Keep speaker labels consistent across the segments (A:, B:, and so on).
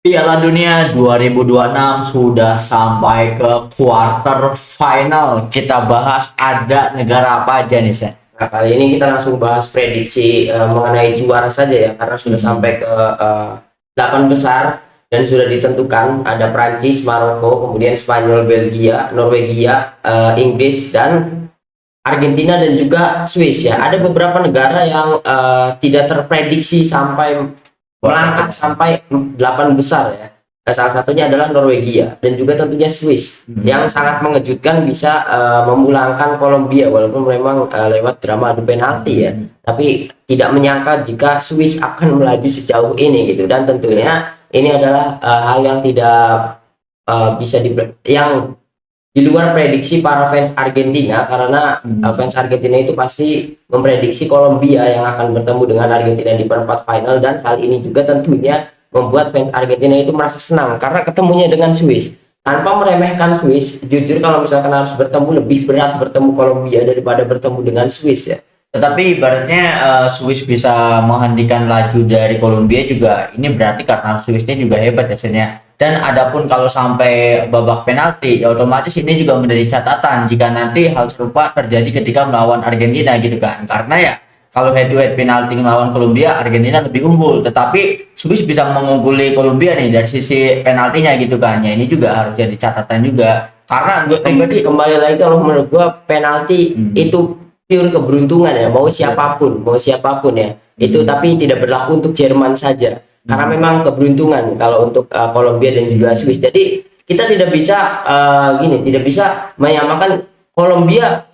A: Piala Dunia 2026 sudah sampai ke quarter final. Kita bahas ada negara apa aja nih, Sen?
B: Nah, kali ini kita langsung bahas prediksi mengenai juara saja ya, karena sudah sampai ke 8 besar dan sudah ditentukan ada Prancis, Maroko, kemudian Spanyol, Belgia, Norwegia, Inggris dan Argentina dan juga Swiss ya. Ada beberapa negara yang tidak terprediksi sampai melangkah sampai 8 besar ya. Nah, salah satunya adalah Norwegia dan juga tentunya Swiss yang sangat mengejutkan bisa memulangkan Kolombia walaupun memang lewat drama adu penalti ya. Tapi tidak menyangka jika Swiss akan melaju sejauh ini gitu, dan tentunya ini adalah hal yang tidak bisa yang di luar prediksi para fans Argentina, karena fans Argentina itu pasti memprediksi Kolombia yang akan bertemu dengan Argentina di perempat final, dan hal ini juga tentunya membuat fans Argentina itu merasa senang karena ketemunya dengan Swiss. Tanpa meremehkan Swiss, jujur kalau misalkan harus bertemu, lebih berat bertemu Kolombia daripada bertemu dengan Swiss ya.
A: Tetapi ibaratnya Swiss bisa menghentikan laju dari Kolombia juga, ini berarti karena Swissnya juga hebat ya, Sen, ya. Dan adapun kalau sampai babak penalti, ya otomatis ini juga menjadi catatan jika nanti hal serupa terjadi ketika melawan Argentina gitu kan. Karena ya kalau head to head penalti melawan Kolombia, Argentina lebih unggul, tetapi Swiss bisa mengungguli Kolombia nih dari sisi penaltinya gitu kan. Ya ini juga harus jadi catatan juga. Karena gue pribadi
B: Kembali lagi, kalau menurut gua penalti itu pure keberuntungan ya, mau siapapun ya itu, tapi tidak berlaku untuk Jerman saja karena memang keberuntungan kalau untuk Kolombia dan juga Swiss. Jadi kita tidak bisa tidak bisa menyamakan Kolombia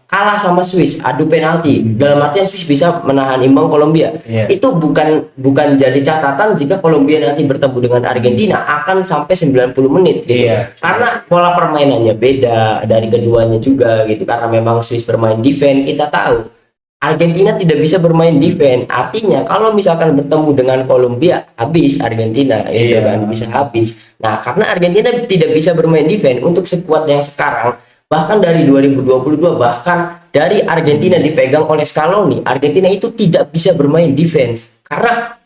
B: kalah sama Swiss adu penalti dalam artian Swiss bisa menahan imbang Kolombia. Itu bukan jadi catatan jika Kolombia nanti bertemu dengan Argentina akan sampai 90 menit gitu. Karena pola permainannya beda dari keduanya juga gitu, karena memang Swiss bermain defense, kita tahu Argentina tidak bisa bermain defense. Artinya kalau misalkan bertemu dengan Kolombia, habis Argentina gitu kan, bisa habis. Nah, karena Argentina tidak bisa bermain defense untuk skuad yang sekarang, bahkan dari 2022, bahkan dari Argentina dipegang oleh Scaloni, Argentina itu tidak bisa bermain defense karena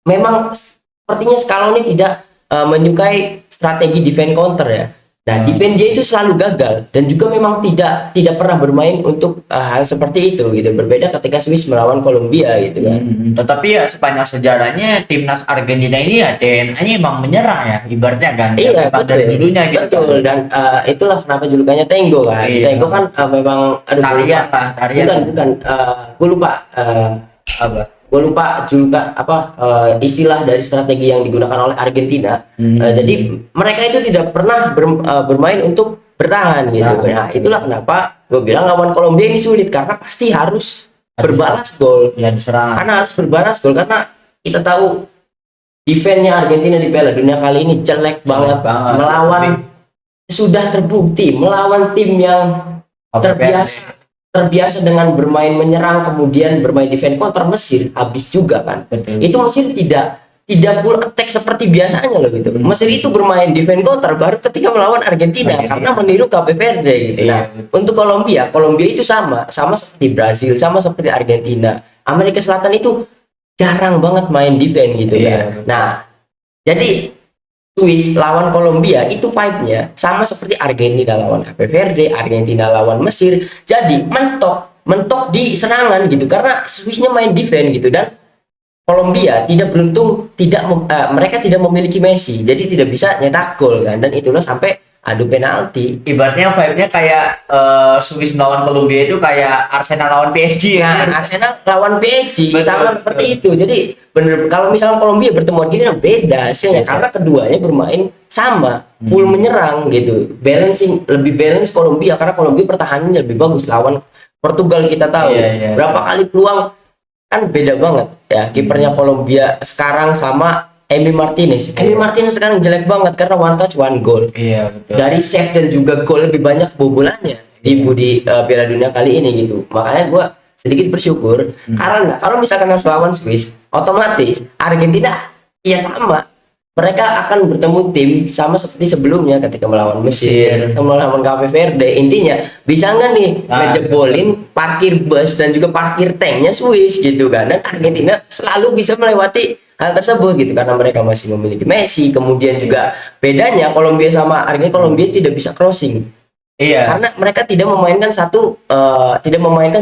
B: memang sepertinya Scaloni tidak menyukai strategi defense counter ya. Nah, defense dia itu selalu gagal dan juga memang tidak pernah bermain untuk hal seperti itu gitu. Berbeda ketika Swiss melawan Kolombia gitu kan.
A: Tetapi ya sepanjang sejarahnya timnas Argentina ini ya DNA-nya emang menyerah ya, ibaratnya kan.
B: Iya,
A: Memang dari dulunya gitu.
B: betul. Dan itulah kenapa julukannya Tango kan. Tango kan memang
A: tarian lah, tarian.
B: bukan gue lupa
A: Apa?
B: gue lupa julukan apa istilah dari strategi yang digunakan oleh Argentina. Jadi mereka itu tidak pernah bermain untuk bertahan gitu. Nah, itulah kenapa gue bilang lawan Kolombia ini sulit, karena pasti harus berbalas gol.
A: Ya diserang.
B: Karena harus berbalas gol, karena kita tahu defense-nya Argentina di Piala Dunia kali ini jelek banget. Melawan, sudah terbukti melawan tim yang terbiasa dengan bermain menyerang kemudian bermain defense counter, Mesir habis juga kan. Itu Mesir tidak full attack seperti biasanya loh gitu. Mesir itu bermain defense counter baru ketika melawan Argentina karena meniru Cape Verde gitu. Nah, untuk Kolombia itu sama seperti Brasil, sama seperti Argentina. Amerika Selatan itu jarang banget main defense gitu ya. Nah, jadi Swiss lawan Kolombia itu vibe-nya sama seperti Argentina lawan Cape Verde, Argentina lawan Mesir. Jadi mentok di serangan gitu, karena Swissnya main defense gitu, dan Kolombia tidak beruntung, mereka tidak memiliki Messi, jadi tidak bisa nyetak gol kan, dan itulah sampai adu penalti.
A: Ibaratnya vibe-nya kayak Swiss melawan Kolombia itu kayak Arsenal lawan PSG ya.
B: Nah, Arsenal lawan PSG sama seperti itu. Jadi bener, kalau misalnya Kolombia bertemu Argentina beda hasilnya karena keduanya bermain sama, full menyerang gitu. Lebih balance Kolombia karena Kolombia pertahanannya lebih bagus. Lawan Portugal kita tahu berapa kali peluang, kan beda banget ya kipernya Kolombia sekarang sama Emi Martinez. Emi Martinez sekarang jelek banget karena one touch one goal.
A: Betul.
B: Dari save dan juga gol lebih banyak kebobolannya di Piala Dunia kali ini gitu. Makanya gue sedikit bersyukur karena kalau misalkan harus lawan Swiss, otomatis Argentina ya sama mereka akan bertemu tim sama seperti sebelumnya ketika melawan Mesir, melawan Cape Verde. Intinya bisa nggak nih ngejebolin parkir bus dan juga parkir tanknya Swiss gitu kan. Dan Argentina selalu bisa melewati hal tersebut gitu karena mereka masih memiliki Messi. Kemudian juga bedanya Kolombia sama Argentina, Kolombia tidak bisa crossing.
A: Iya.
B: Karena mereka tidak memainkan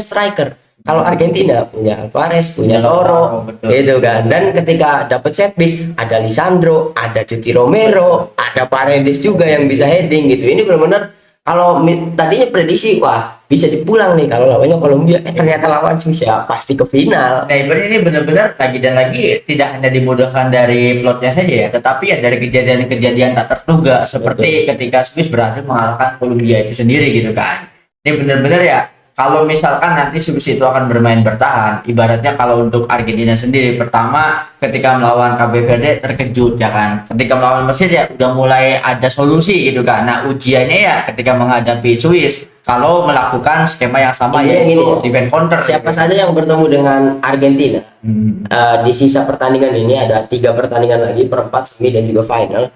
B: striker. Kalau Argentina punya Alvarez, punya Toro, gitu kan. Dan ketika dapat set piece, ada Lisandro, ada Cuti Romero, ada Paredes juga yang bisa heading gitu. Ini benar-benar kalau tadinya prediksi wah bisa dipulang nih kalau lawannya Kolombia, ternyata lawan Swiss ya pasti ke final.
A: Nah, ini benar-benar lagi dan lagi tidak hanya dimudahkan dari plotnya saja ya, tetapi ya dari kejadian-kejadian tak terduga seperti ketika Swiss berhasil mengalahkan Kolombia itu sendiri gitu kan. Ini benar-benar ya, kalau misalkan nanti Swiss itu akan bermain bertahan, ibaratnya kalau untuk Argentina sendiri pertama ketika melawan Cape Verde terkejut ya kan, ketika melawan Mesir ya udah mulai ada solusi gitu kan. Nah ujiannya ya ketika menghadapi Swiss kalau melakukan skema yang sama yaitu defense counter.
B: Siapa saja yang bertemu dengan Argentina di sisa pertandingan ini, ada 3 pertandingan lagi, perempat, semi dan juga final.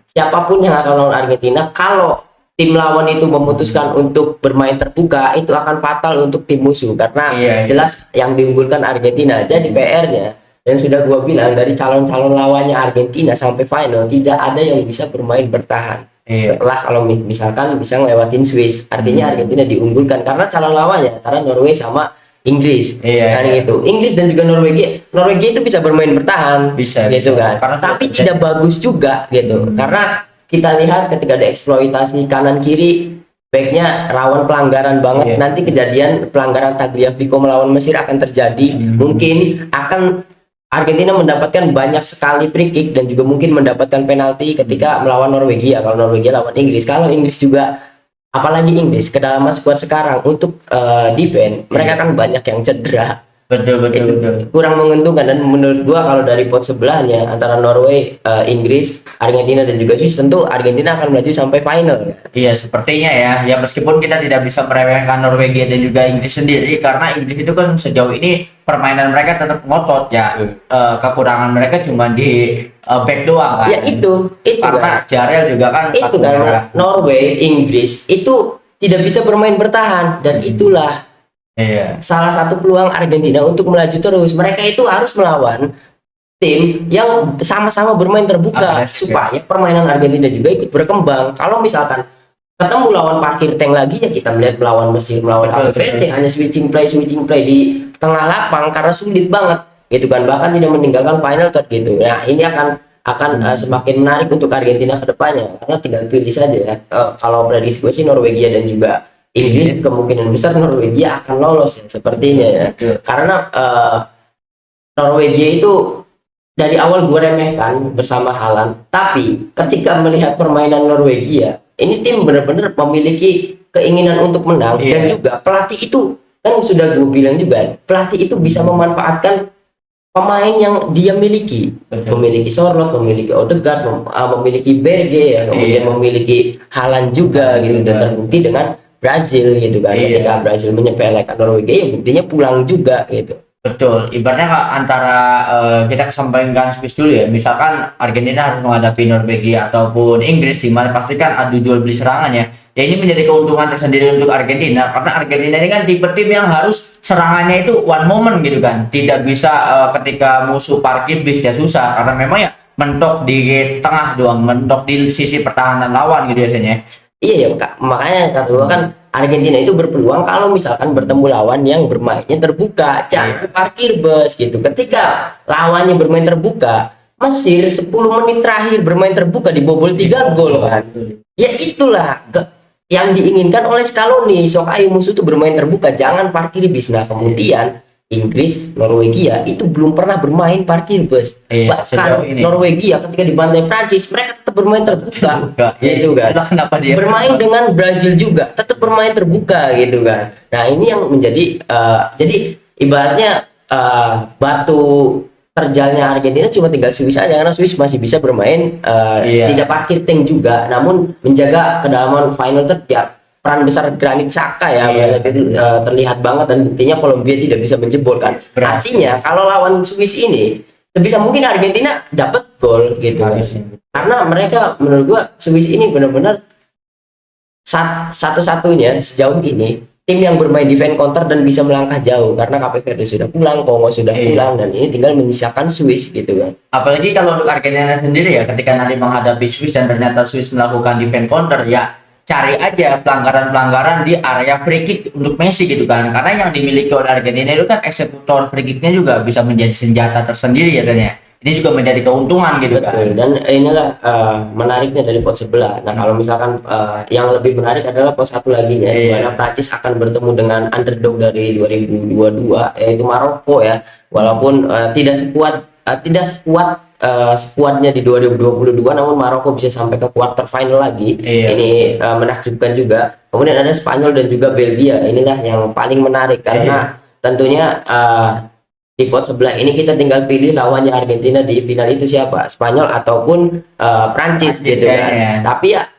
B: Siapapun yang akan lawan Argentina, kalau tim lawan itu memutuskan untuk bermain terbuka, itu akan fatal untuk tim musuh karena jelas yang diunggulkan Argentina. Jadi PR-nya, dan sudah gua bilang dari calon-calon lawannya Argentina sampai final tidak ada yang bisa bermain bertahan. Setelah kalau misalkan bisa ngelewatin Swiss, artinya Argentina diunggulkan karena calon lawannya antara Norway sama Inggris. Kan gitu. Inggris dan juga Norwegia itu bisa bermain bertahan, gitu kan. Tapi tidak bagus juga gitu. Karena kita lihat ketika ada eksploitasi kanan kiri, backnya rawan pelanggaran banget. Nanti kejadian pelanggaran Tagliafico melawan Mesir akan terjadi. Mungkin akan Argentina mendapatkan banyak sekali free kick dan juga mungkin mendapatkan penalti ketika melawan Norwegia. Kalau Norwegia lawan Inggris, kalau Inggris juga, apalagi Inggris kedalaman skuad sekarang untuk defense, mereka kan banyak yang cedera.
A: Betul.
B: Kurang menguntungkan. Dan menurut gua kalau dari pot sebelahnya antara Norway, Inggris, Argentina dan juga Swiss, tentu Argentina akan melaju sampai final.
A: Iya, sepertinya ya. Ya meskipun kita tidak bisa meremehkan Norwegia dan juga Inggris sendiri karena Inggris itu kan sejauh ini permainan mereka tetap ngotot ya. Kekurangan mereka cuma di back doang kan.
B: Ya itu
A: karena
B: kan.
A: Jarel juga kan
B: Itu kan Norway, Inggris itu tidak bisa bermain bertahan dan itulah salah satu peluang Argentina untuk melaju terus. Mereka itu harus melawan tim yang sama-sama bermain terbuka supaya permainan Argentina juga ikut berkembang. Kalau misalkan ketemu lawan parkir tank lagi, ya kita melihat melawan Mesir, melawan Cape Verde hanya switching play di tengah lapang karena sulit banget gitu kan, bahkan tidak meninggalkan final third gitu. Nah ini akan semakin menarik untuk Argentina ke depannya karena tinggal pilih saja ya. Kalau prediksi gue sih Norwegia dan juga Inggris kemungkinan besar Norwegia akan lolos ya, sepertinya ya. Karena Norwegia itu dari awal gue remehkan bersama Haaland, tapi ketika melihat permainan Norwegia, ini tim benar-benar memiliki keinginan untuk menang. Dan juga pelatih itu kan sudah gue bilang juga, pelatih itu bisa memanfaatkan pemain yang dia miliki. Memiliki Sorloth, memiliki Odegaard, memiliki Berge ya, kemudian memiliki Haaland juga gitu, dan terbukti dengan Brazil gitu kan. Ketika Brazil menyepelekan Norwegia, ya buktinya pulang juga gitu.
A: Betul, ibaratnya antara kita kesampingkan Swiss dulu ya, misalkan Argentina harus menghadapi Norwegia ataupun Inggris, di mana pastikan adu jual beli serangannya. Ya ini menjadi keuntungan tersendiri untuk Argentina karena Argentina ini kan tipe tim yang harus serangannya itu one moment gitu kan, tidak bisa ketika musuh parkir bis ya susah karena memang ya mentok di tengah doang, mentok di sisi pertahanan lawan gitu biasanya.
B: Iya ya Kak, makanya kata gua kan Argentina itu berpeluang kalau misalkan bertemu lawan yang bermainnya terbuka, jangan parkir bus gitu. Ketika lawannya bermain terbuka, Mesir 10 menit terakhir bermain terbuka dibobol 3 gol kan. Ya itulah yang diinginkan oleh Scaloni. Sok ayo musuh tuh bermain terbuka, jangan parkir bis. Nah kemudian Inggris, Norwegia itu belum pernah bermain parkir bus. Bahkan Norwegia ketika dibantai Prancis, mereka tetap bermain terbuka. Gitu kan.
A: Kenapa dia
B: bermain dengan Brazil juga tetap bermain terbuka gitu kan. Nah ini yang menjadi jadi ibaratnya batu terjalnya Argentina cuma tinggal Swiss aja, karena Swiss masih bisa bermain tidak parkir tank juga, namun menjaga kedalaman final tertiap. Peran besar Granit Xhaka ya, terlihat banget, dan buktinya Kolombia tidak bisa menjebol kan. Artinya kalau lawan Swiss ini sebisa mungkin Argentina dapat gol gitu kan.
A: Harusnya.
B: Karena mereka menurut gua Swiss ini benar-benar satu-satunya sejauh ini tim yang bermain defense counter dan bisa melangkah jauh, karena Cape Verde sudah pulang, Kongo sudah
A: Iya.
B: pulang, dan ini tinggal menyisakan Swiss gitu kan.
A: Apalagi kalau untuk Argentina sendiri ya, ketika nanti menghadapi Swiss dan ternyata Swiss melakukan defense counter, ya cari aja pelanggaran-pelanggaran di area free kick untuk Messi gitu kan. Karena yang dimiliki oleh Argentina itu kan eksekutor free kicknya juga bisa menjadi senjata tersendiri ya Tanya. Ini juga menjadi keuntungan gitu kan.
B: Betul, dan inilah menariknya dari pot sebelah. Nah, kalau misalkan yang lebih menarik adalah pot satu lagi ya, di
A: Iya.
B: mana Prancis akan bertemu dengan underdog dari 2022 yaitu Maroko ya. Walaupun tidak sekuat skuadnya di 2022, namun Maroko bisa sampai ke quarter final lagi.
A: Iya.
B: Ini menakjubkan juga. Kemudian ada Spanyol dan juga Belgia. Inilah yang paling menarik karena tentunya di pot sebelah ini kita tinggal pilih lawannya Argentina di final itu siapa, Spanyol ataupun Prancis gitu kan.
A: kayaknya.
B: Tapi ya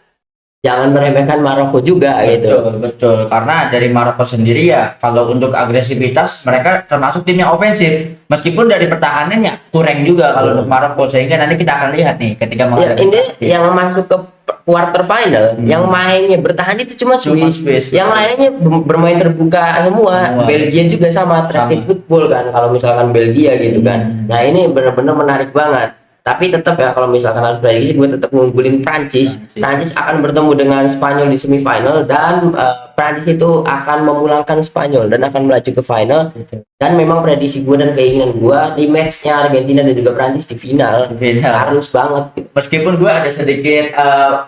B: jangan meremehkan Maroko juga gitu.
A: Betul, betul. Karena dari Maroko sendiri ya, kalau untuk agresivitas mereka termasuk tim yang ofensif. Meskipun dari pertahanannya kurang juga kalau untuk Maroko, sehingga nanti kita akan lihat nih ketika
B: Ya,
A: menghadapi
B: ini
A: Prancis.
B: yang masuk ke quarter final, yang mainnya bertahan itu cuma Swiss.
A: Swiss,
B: Yang
A: betul.
B: lainnya bermain terbuka semua.
A: Semua.
B: Belgia juga sama atraktif
A: Sama.
B: football kan, kalau misalkan Belgia gitu kan. Nah, ini benar-benar menarik banget. Tapi tetap ya, kalau misalkan harus prediksi, gue tetap ngunggulin Prancis. Prancis akan bertemu dengan Spanyol di semifinal, dan Prancis itu akan memulangkan Spanyol dan akan melaju ke final. Dan memang prediksi gue dan keinginan gue, rematchnya Argentina dan juga Prancis di final.
A: Final.
B: Harus banget gitu.
A: Meskipun gue ada sedikit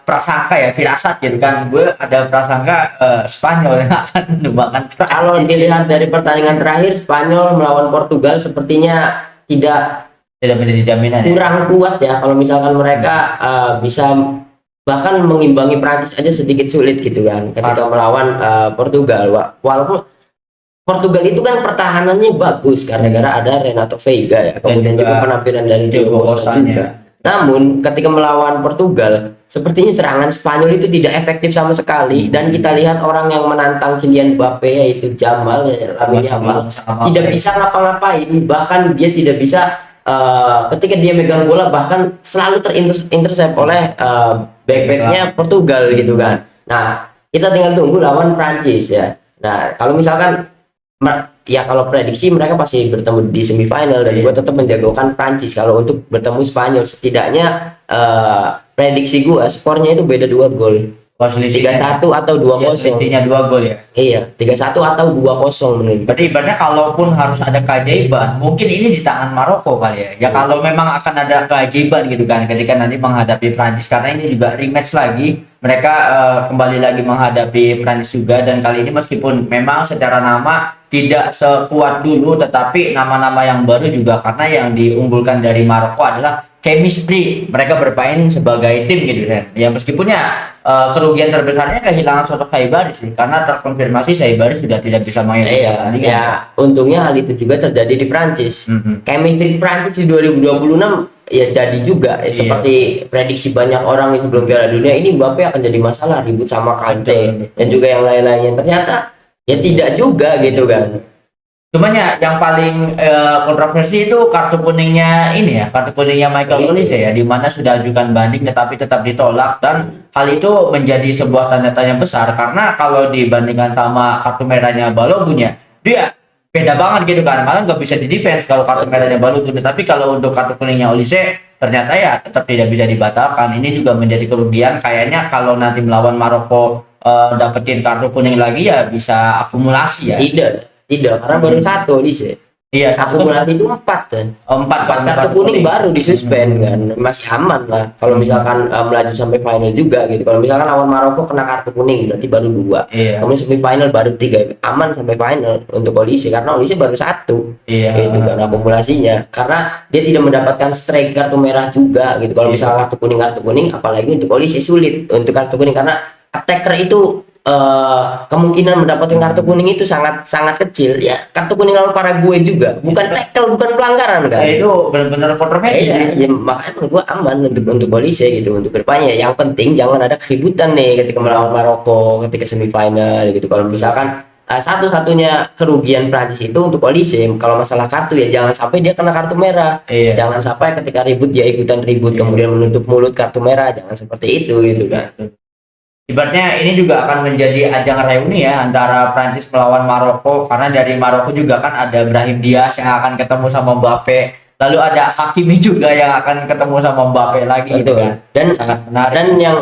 A: prasangka ya, firasat gitu kan, gue ada prasangka Spanyol yang akan menumbangkan Prancis.
B: Kalau dilihat dari pertandingan terakhir, Spanyol melawan Portugal sepertinya tidak
A: menjadi jaminan ya.
B: kurang kuat ya. Kalau misalkan mereka bisa bahkan mengimbangi Prancis aja sedikit sulit gitu kan ketika melawan Portugal. Walaupun Portugal itu kan pertahanannya bagus gara-gara ada Renato Veiga ya, kemudian juga penampilan dari Diogo Costa juga. Namun ketika melawan Portugal, sepertinya serangan Spanyol itu tidak efektif sama sekali, dan kita lihat orang yang menantang Kylian Mbappe yaitu Jamal ya, Lamine Yamal, tidak bisa ngapa-ngapain. Bahkan dia tidak bisa ketika dia megang bola, bahkan selalu terintercept oleh back-backnya Portugal gitu kan. Nah, kita tinggal tunggu lawan Prancis ya. Nah, kalau misalkan ya, kalau prediksi mereka pasti bertemu di semifinal, dan gue tetap menjagokan Prancis. Kalau untuk bertemu Spanyol, setidaknya prediksi gue skornya itu beda 2 gol. 3-1 atau 2-0.
A: Selisihnya 2 gol ya.
B: Iya, 3-1 atau 2-0 menurut.
A: Berarti ibaratnya kalaupun harus ada keajaiban, mungkin ini di tangan Maroko kali ya. Ya kalau memang akan ada keajaiban gitu kan ketika nanti menghadapi Prancis, karena ini juga rematch lagi. Mereka kembali lagi menghadapi Prancis juga, dan kali ini meskipun memang secara nama tidak sekuat dulu, tetapi nama-nama yang baru juga, karena yang diunggulkan dari Maroko adalah chemistry. Mereka bermain sebagai tim gitu kan. Ya meskipun ya kerugian terbesarnya kehilangan sosok Saibari sih, karena terkonfirmasi Saibari sudah tidak bisa main.
B: Iya, ya untungnya hal itu juga terjadi di Prancis. Chemistry Prancis di 2026 ya jadi juga ya, seperti prediksi banyak orang di sebelum Piala Dunia ini, Mbappe akan jadi masalah, ribut sama Kante dan juga yang lain-lainnya. Ternyata ya tidak juga gitu kan.
A: Cuman ya yang paling kontroversi itu kartu kuningnya ini ya, kartu kuningnya Michael Olise ya, di mana sudah ajukan banding tetapi tetap ditolak, dan hal itu menjadi sebuah tanda tanya besar, karena kalau dibandingkan sama kartu merahnya Balogunya, dia beda banget gitu kan, malah nggak bisa di defense kalau kartu merahnya Balogun. Tapi kalau untuk kartu kuningnya Olise ternyata ya tetap tidak bisa dibatalkan. Ini juga menjadi kerugian. Kayaknya kalau nanti melawan Maroko dapetin kartu kuning lagi ya bisa akumulasi ya.
B: Tidak, karena baru satu sih.
A: Iya,
B: akumulasi itu 4 kan.
A: 4
B: kartu kuning baru disuspend kan, masih aman lah. Kalau misalkan melaju sampai final juga gitu. Kalau misalkan lawan Maroko kena kartu kuning berarti baru 2.
A: Iya.
B: Kemudian semifinal baru 3, aman sampai final untuk Olise, karena Olise baru 1.
A: Iya.
B: Itu kan akumulasinya, karena dia tidak mendapatkan strike kartu merah juga gitu. Kalau misalkan kartu kuning, apalagi untuk Olise sulit untuk kartu kuning, karena attacker itu kemungkinan mendapatkan kartu kuning itu sangat kecil ya. Kartu kuning lawan Paraguay juga bukan tackle, bukan pelanggaran kan.
A: Itu benar-benar kontroversi.
B: Ya, makanya menurut gua aman untuk Olise gitu untuk kedepannya. Yang penting jangan ada keributan nih ketika melawan Maroko ketika semifinal gitu. Kalau misalkan satu-satunya kerugian Prancis itu untuk Olise kalau masalah kartu ya, jangan sampai dia kena kartu merah.
A: Iya.
B: Jangan sampai ketika ribut dia ikutan ribut,
A: Iya.
B: kemudian menutup mulut kartu merah, jangan seperti itu gitu kan.
A: Ibaratnya ini juga akan menjadi ajang reuni ya antara Prancis melawan Maroko, karena dari Maroko juga kan ada Brahim Diaz yang akan ketemu sama Mbappe, lalu ada Hakimi juga yang akan ketemu sama Mbappe lagi gitu
B: Betul.
A: kan.
B: Dan
A: Sangat menarik.
B: dan yang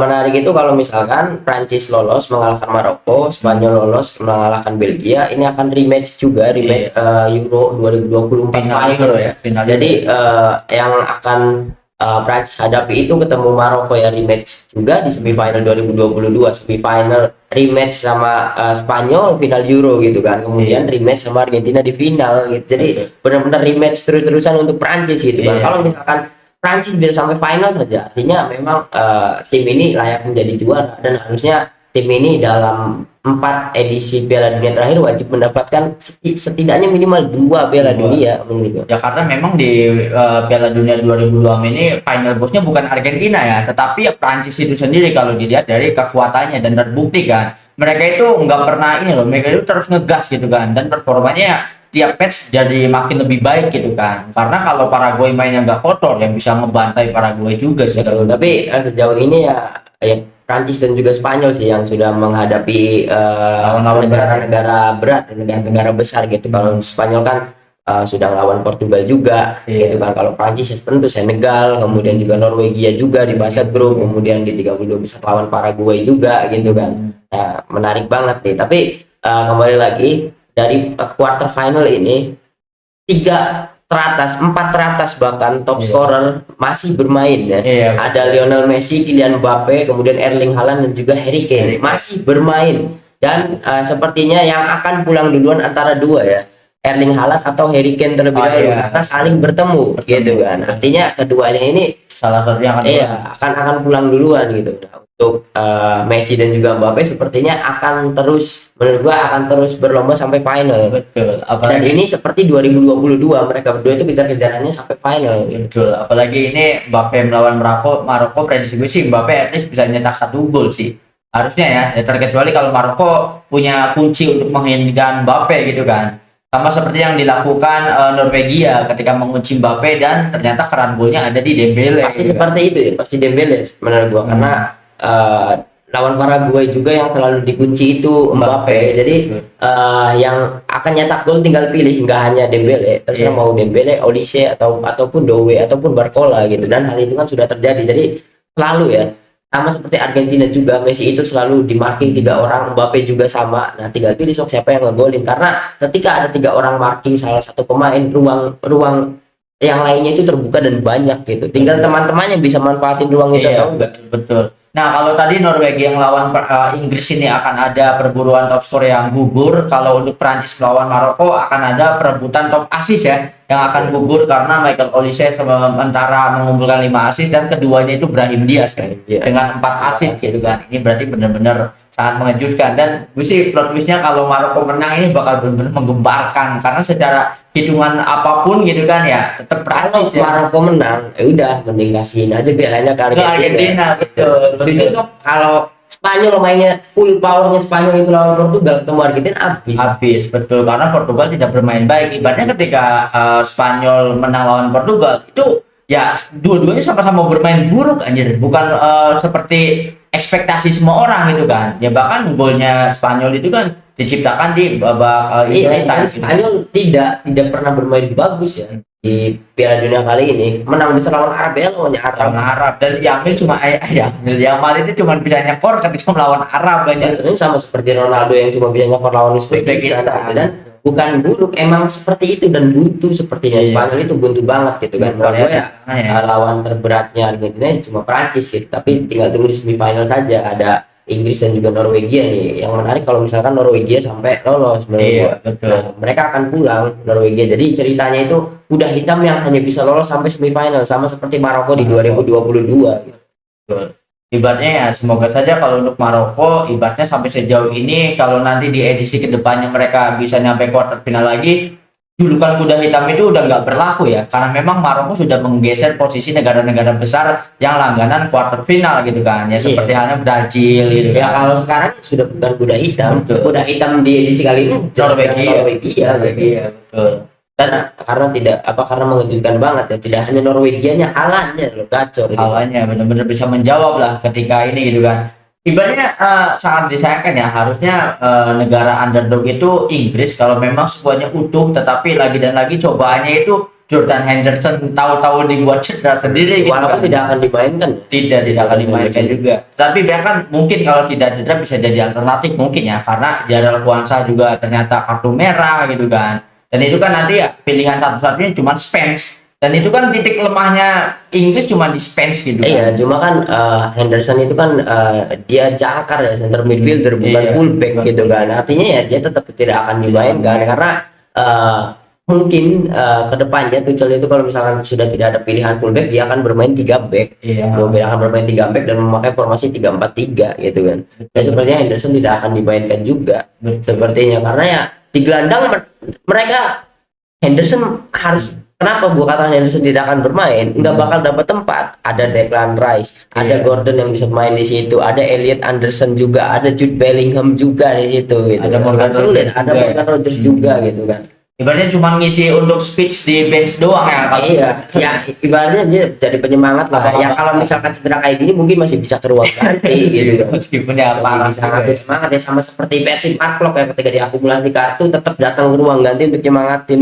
B: menarik itu kalau misalkan Prancis lolos mengalahkan Maroko, Spanyol lolos mengalahkan Belgia, ini akan rematch juga, rematch Euro 2024
A: Final
B: final
A: Euro
B: ya.
A: final
B: Jadi
A: Euro.
B: yang akan Prancis hadapi itu ketemu Maroko ya, rematch juga di semifinal 2022, semifinal rematch sama Spanyol final Euro gitu kan, kemudian rematch sama Argentina di final gitu. Jadi benar-benar rematch terus-terusan untuk Prancis gitu kan.
A: Iya.
B: Kalau misalkan Prancis bisa sampai final saja, artinya memang tim ini layak menjadi juara, dan harusnya tim ini dalam 4 edisi Piala Dunia terakhir wajib mendapatkan setidaknya minimal 2 Piala Dunia menurut gue.
A: Ya karena memang di Piala Dunia 2026 ini final bossnya bukan Argentina ya, tetapi ya Prancis itu sendiri kalau dilihat dari kekuatannya, dan terbukti kan mereka itu nggak pernah ini loh, mereka itu terus ngegas gitu kan, dan performanya ya tiap match jadi makin lebih baik gitu kan, karena kalau Paraguay mainnya nggak kotor yang bisa ngebantai Paraguay juga sih.
B: Betul. Tapi sejauh ini ya Prancis dan juga Spanyol sih yang sudah menghadapi
A: Lawan-lawan
B: negara-negara berat, negara-negara besar gitu. Kalau Spanyol kan sudah melawan Portugal juga,
A: Iya.
B: gitu kan. Kalau Prancis ya tentu Senegal, kemudian juga Norwegia juga di fase grup, kemudian di 32 besar lawan Paraguay juga, gitu kan. Nah, menarik banget nih. Tapi kembali lagi dari quarter final ini, 4 teratas bahkan top
A: Iya.
B: scorer masih bermain ya.
A: Iya.
B: Ada Lionel Messi, Kylian Mbappe, kemudian Erling Haaland dan juga Harry Kane masih bermain. Dan sepertinya yang akan pulang duluan antara dua ya, Erling Haaland atau Harry Kane terlebih dahulu, karena saling bertemu gitu kan. Artinya keduanya ini
A: salah satu yang
B: akan pulang duluan gitu. Nah, untuk Messi dan juga Mbappe sepertinya akan terus, menurut gua akan terus berlomba sampai final.
A: Betul.
B: Dan ini seperti 2022 mereka berdua itu kejar-kejarannya sampai final.
A: Betul, apalagi ini Mbappe melawan Maroko prediksi gue sih Mbappe at least bisa nyetak 1 gol sih. Harusnya ya, terkecuali kalau Maroko punya kunci untuk menghentikan Mbappe gitu kan. Sama seperti yang dilakukan Norwegia ketika mengunci Mbappe, dan ternyata keran golnya ada di Dembele.
B: Pasti
A: gitu
B: seperti itu ya, pasti Dembele menurut gua, karena lawan Paraguay juga yang selalu dikunci itu Mbappe. Jadi yang akan nyetak gol tinggal pilih, nggak hanya Dembele, terserah mau Dembele, Olise ataupun Dowe ataupun Barcola gitu. Dan hal itu kan sudah terjadi. Jadi selalu ya, sama seperti Argentina juga, Messi itu selalu dimarking 3 orang, Mbappe juga sama. Nah, tinggal pilih sok siapa yang ngegolin, karena ketika ada 3 orang marking salah satu pemain, ruang yang lainnya itu terbuka dan banyak gitu. Tinggal teman-teman yang bisa manfaatin ruang itu atau enggak.
A: Betul. Nah, kalau tadi Norwegia yang lawan Inggris ini akan ada perburuan top skor yang gugur. Kalau untuk Prancis melawan Maroko akan ada perebutan top assist ya, yang akan gugur karena Michael Olise sementara mengumpulkan 5 assist, dan keduanya itu Brahim Diaz kan dengan 4 assist gitu kan. Ini berarti benar-benar sangat mengejutkan, dan gue sih plot twistnya kalau Maroko menang ini bakal benar-benar menggemparkan, karena secara hitungan apapun gitu kan ya tetap
B: Kalau
A: Prancis ya.
B: Maroko menang, udah mending kasihin aja pialanya ke
A: Argentina. Betul.
B: Kalau Spanyol mainnya full powernya, Spanyol itu lawan Portugal, ketemu Argentina
A: habis betul, karena Portugal tidak bermain baik. Ibaratnya ketika Spanyol menang lawan Portugal itu ya dua-duanya sama-sama bermain buruk anjir, bukan seperti ekspektasi semua orang gitu kan ya. Bahkan golnya Spanyol itu kan diciptakan di babak
B: dan Spanyol tidak pernah bermain bagus ya di Piala Dunia kali ini. Menang bisa lawan Arab ya, lawannya
A: Arab, dan Yamal Yamal itu cuma bisa nyekor ketika melawan Arab banyak.
B: Ini sama seperti Ronaldo yang cuma bisa nyekor lawan Uzbekistan. Dan bukan buruk, emang seperti itu, dan buntu sepertinya. Spanyol itu buntu banget gitu kan. Lawan terberatnya Argentina cuma Prancis gitu, tapi tinggal tunggu di semifinal saja. Ada Inggris dan juga Norwegia nih. Yang menarik kalau misalkan Norwegia sampai lolos, nah, mereka akan pulang Norwegia. Jadi ceritanya itu udah hitam yang hanya bisa lolos sampai semifinal, sama seperti Maroko di 2022 gitu.
A: Ibaratnya ya semoga saja kalau untuk Maroko ibaratnya sampai sejauh ini, kalau nanti di edisi kedepannya mereka bisa nyampe quarter final lagi, julukan kuda hitam itu udah nggak berlaku ya, karena memang Maroko sudah menggeser posisi negara-negara besar yang langganan quarter final gitu kan ya, seperti halnya Brazil gitu
B: Ya
A: kan.
B: kalau sekarang sudah bukan kuda hitam.
A: Betul.
B: Kuda hitam di edisi kali ini
A: Norwegia.
B: Norwegia,
A: Norwegia, betul. Dan
B: karena tidak karena mengejutkan banget ya, tidak hanya Norwegianya, Halannya loh gacor gitu.
A: hawanya benar-benar bisa menjawab lah ketika ini gitu kan. Ibaratnya sangat disayangkan ya, harusnya negara underdog itu Inggris kalau memang skuadnya utuh, tetapi lagi dan lagi cobaannya itu Jordan Henderson tahu-tahu dibuat cedera sendiri gitu
B: Walaupun
A: kan.
B: tidak akan dimainkan.
A: Tidak akan dimainkan juga. Tapi bahkan mungkin kalau tidak cedera bisa jadi alternatif mungkin ya, karena Jadal Kwanza juga ternyata kartu merah gitu kan. Dan itu kan nanti ya pilihan satu-satunya cuma Spence. Dan itu kan titik lemahnya Inggris cuma di Spence gitu kan.
B: Iya, cuma kan Henderson itu kan dia jangkar ya, center midfielder bukan
A: Iya,
B: fullback
A: bukan
B: gitu kan. Artinya ya dia tetap tidak akan dimainkan karena mungkin kedepannya Tuchel itu kalau misalkan sudah tidak ada pilihan fullback, dia akan bermain 3 back.
A: Iya.
B: Dia akan bermain 3 back dan memakai formasi 3-4-3 gitu kan. Ya sepertinya Henderson tidak akan dimainkan juga sepertinya, karena ya di gelandang mereka Henderson harus, kenapa gua katakan Henderson tidak akan bermain, nggak bakal dapat tempat. Ada Declan Rice, ada
A: Iya.
B: Gordon yang bisa main di situ, ada Elliot Anderson juga, ada Jude Bellingham juga di situ gitu.
A: Ada Morgan
B: Sulit,
A: Rogers
B: ada
A: juga
B: Morgan
A: ya.
B: Rogers juga gitu kan.
A: Ibaratnya cuma ngisi untuk speech di bench doang ya kalau
B: Iya, ya ibaratnya dia jadi penyemangat lah. Ya kalau misalkan cedera kayak gini mungkin masih bisa ke ruang ganti gitu kan.
A: meskipun ya
B: Masih
A: parah
B: bisa
A: juga
B: ngasih
A: ya.
B: semangat ya, sama seperti Persib Mark ya, ketika diakumulasi kartu tetap datang ke ruang ganti untuk nyemangatin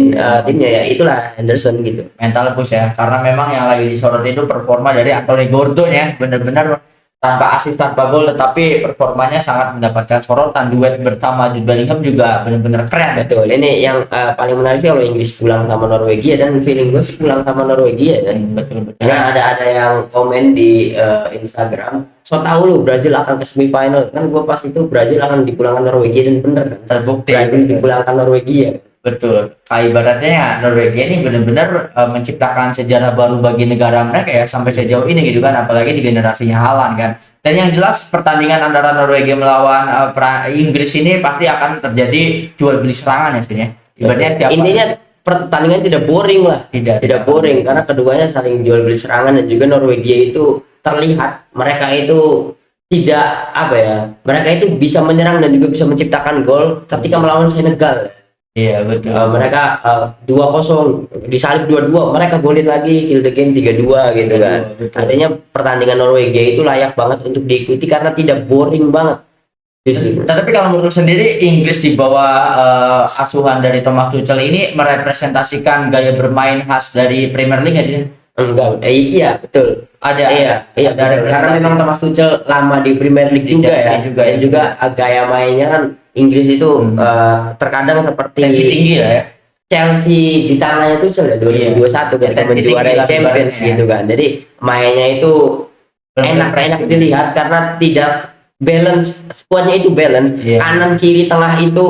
B: timnya, ya itulah Henderson gitu.
A: Mental push ya, karena memang yang lagi disorot itu performa dari Anthony Gordon ya, benar-benar tanpa asis tanpa gol tetapi performanya sangat mendapatkan sorotan. Duet bersama Jude Bellingham juga benar-benar keren.
B: Betul, ini yang paling menarik sih kalau Inggris pulang sama Norwegia, dan feeling gue sih pulang sama Norwegia kan.
A: Betul.
B: Ya ada yang komen di Instagram, so tahu lu Brazil akan ke semifinal kan. Gue pas itu Brazil akan dipulangkan Norwegia, dan bener kan,
A: Terbukti.
B: Brazil dipulangkan Norwegia.
A: Betul. Kayak ibaratnya ya Norwegia ini benar-benar menciptakan sejarah baru bagi negara mereka ya sampai sejauh ini gitu kan, apalagi di generasinya Haaland kan. Dan yang jelas pertandingan antara Norwegia melawan Inggris ini pasti akan terjadi jual beli serangan ya sih ya. Ibaratnya siapa?
B: Intinya pertandingan tidak boring lah, tidak boring karena keduanya saling jual beli serangan, dan juga Norwegia itu terlihat mereka itu tidak mereka itu bisa menyerang dan juga bisa menciptakan gol ketika melawan Senegal.
A: Iya betul.
B: Mereka 2-0 disalib 2-2, mereka golin lagi, kill the game 3-2 gitu kan.
A: Betul.
B: Artinya pertandingan Norwegia itu layak banget untuk diikuti karena tidak boring banget gitu.
A: Tapi kalau menurut sendiri Inggris di bawah asuhan dari Thomas Tuchel ini merepresentasikan gaya bermain khas dari Premier League nggak sih?
B: Enggak, iya betul.
A: Ada
B: Iya betul. Karena memang Thomas Tuchel lama di Premier League
A: Di
B: juga
A: Chelsea
B: ya,
A: juga
B: dan
A: ya.
B: juga gaya mainnya kan Inggris itu terkadang seperti
A: Tensi tinggi lah ya.
B: Chelsea di tangannya Tuchel ya 2021 ketika
A: Tensi
B: menjuarai
A: tinggi lah
B: Champions
A: ibaratnya.
B: gitu kan. Jadi mainnya itu enak dilihat karena tidak balance, squadnya itu balance,
A: Iya.
B: kanan kiri tengah itu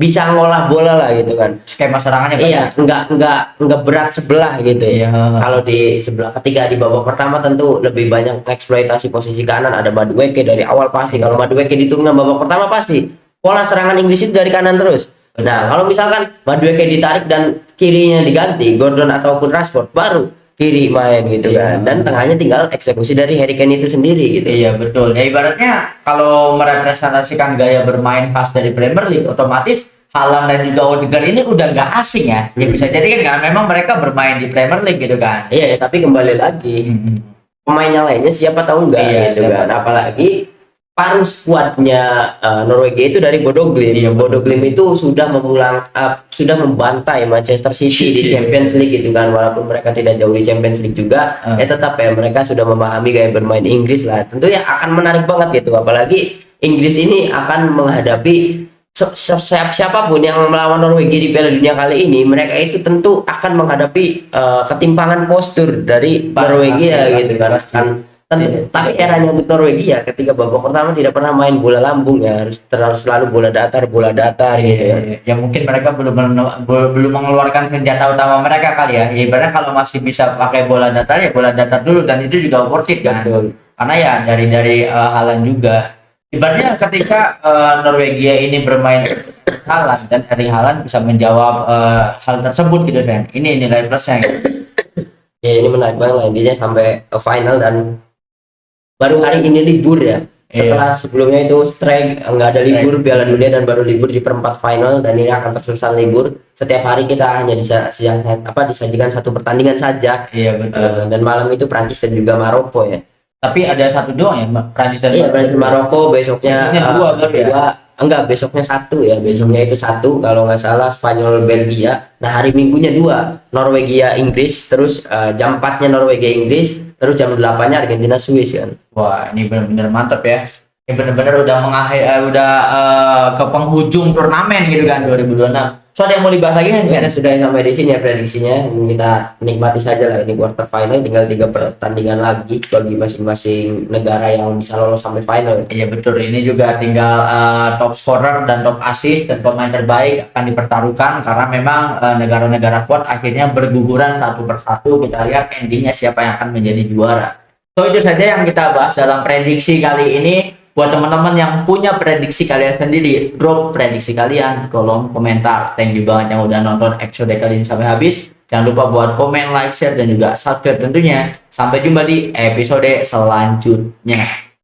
B: bisa ngolah bola lah gitu kan.
A: Skema serangannya
B: Iya, enggak berat sebelah gitu.
A: Iya.
B: Kalau di sebelah ketika di babak pertama tentu lebih banyak eksploitasi posisi kanan, ada Madueke dari awal pasti. Kalau Madueke diturunkan babak pertama pasti pola serangan Inggris itu dari kanan terus. Nah, kalau misalkan Madueke ditarik dan kirinya diganti Gordon ataupun Rashford, baru kiri main gitu
A: Iya.
B: kan. Dan tengahnya tinggal eksekusi dari Harry Kane itu sendiri gitu.
A: Iya betul. Ya ibaratnya kalau merepresentasikan gaya bermain khas dari Premier League, otomatis Haaland dan juga Odegaard ini udah nggak asing ya. Ya bisa jadi kan karena memang mereka bermain di Premier League gitu kan.
B: Iya, tapi kembali lagi pemainnya lainnya siapa tahu enggak
A: Iya,
B: gitu
A: siapa
B: kan. Apalagi paruh skuadnya Norwegia itu dari Bodo Glimt.
A: Iya,
B: Bodo Glimt itu sudah sudah membantai Manchester City di Champions League gitu kan. Walaupun mereka tidak jauh di Champions League juga, ya tetap ya mereka sudah memahami gaya bermain Inggris lah. Tentu ya akan menarik banget gitu. Apalagi Inggris ini akan menghadapi siapapun yang melawan Norwegia di Piala Dunia kali ini, mereka itu tentu akan menghadapi ketimpangan postur dari Norwegia gitu kan. Tapi eranya untuk Norwegia ketika babak pertama tidak pernah main bola lambung ya, harus selalu bola datar gitu ya.
A: Ya mungkin mereka belum mengeluarkan senjata utama mereka kali ya. Ya ibaratnya kalau masih bisa pakai bola datar ya bola datar dulu, dan itu juga worth it kan.
B: Betul.
A: Karena ya dari Haaland juga. Ibaratnya ketika Norwegia ini bermain Haaland, dan Erling Haaland bisa menjawab hal tersebut gitu kan. Ini nilai plusnya gitu.
B: Ya ini menarik banget lah, intinya sampai final dan baru hari ini libur ya. Setelah sebelumnya itu strike, nggak ada libur Piala Dunia dan baru libur di perempat final, dan ini akan terus-terusan libur. Setiap hari kita hanya disajikan satu pertandingan saja.
A: Iya betul.
B: Dan malam itu Prancis dan juga Maroko ya.
A: Tapi ada satu doang ya, Prancis dan
B: Iya, Prancis Maroko besoknya
A: Besoknya dua baru ya?
B: Enggak, besoknya satu ya. Besoknya itu satu kalau nggak salah, Spanyol Belgia. Nah, hari Minggunya dua, Norwegia Inggris, terus jam 4-nya Norwegia Inggris, terus jam 8-nya Argentina Swiss kan.
A: Wah, ini benar-benar mantap ya. Ini benar-benar udah ke penghujung turnamen gitu kan 2026. So ada yang mau dibahas lagi kan?
B: Saya sudah sampai di sini ya prediksinya. Kita nikmati saja lah, ini quarter final, tinggal 3 pertandingan lagi bagi masing-masing negara yang bisa lolos sampai final.
A: Iya betul, ini juga tinggal top scorer dan top assist dan pemain terbaik akan dipertaruhkan, karena memang negara-negara kuat akhirnya berguguran satu persatu. Kita lihat endingnya siapa yang akan menjadi juara. So itu saja yang kita bahas dalam prediksi kali ini. Buat teman-teman yang punya prediksi kalian sendiri, drop prediksi kalian di kolom komentar. Thank you banget yang udah nonton episode kali ini sampai habis. Jangan lupa buat komen, like, share, dan juga subscribe tentunya. Sampai jumpa di episode selanjutnya.